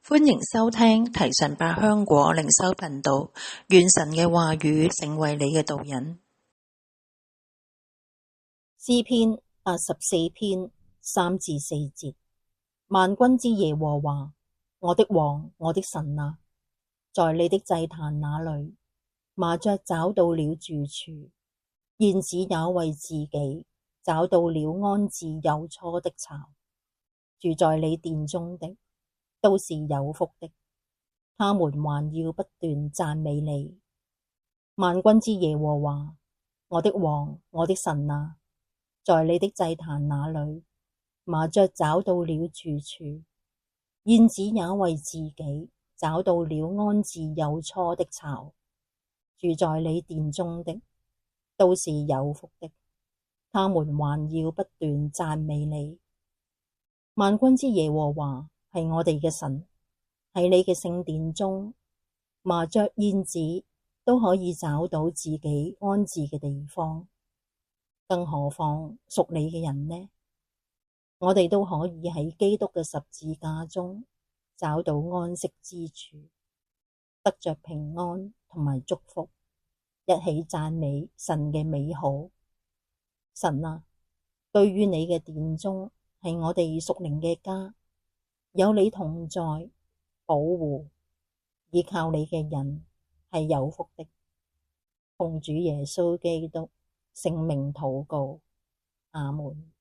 歡迎收聽提神百香果靈修頻道，願神嘅話語成為你嘅導引。詩篇84篇3至4節，萬軍之耶和華，我的王，我的神啊，在你的祭壇那裡，麻雀找到了住處，燕子也為自己找到了安置有雛的巢。住在你殿中的都是有福的，他們還要不斷讚美你。萬軍之耶和華，我的王，我的神啊，在你的祭壇那裡，麻雀找到了住處，燕子也為自己找到了安置有雛的巢。住在你殿中的都是有福的，他們還要不斷讚美你。萬軍之耶和華係我哋嘅神，喺你嘅聖殿中，麻雀燕子都可以找到自己安置嘅地方，更何況屬你嘅人呢？我哋都可以喺基督嘅十字架中找到安息之處，得着平安同埋祝福，一起讚美神嘅美好。神啊，居於你嘅殿中係我哋屬靈嘅家，有你同在保護，依靠你嘅人係有福的。奉主耶穌基督聖名禱告，阿門。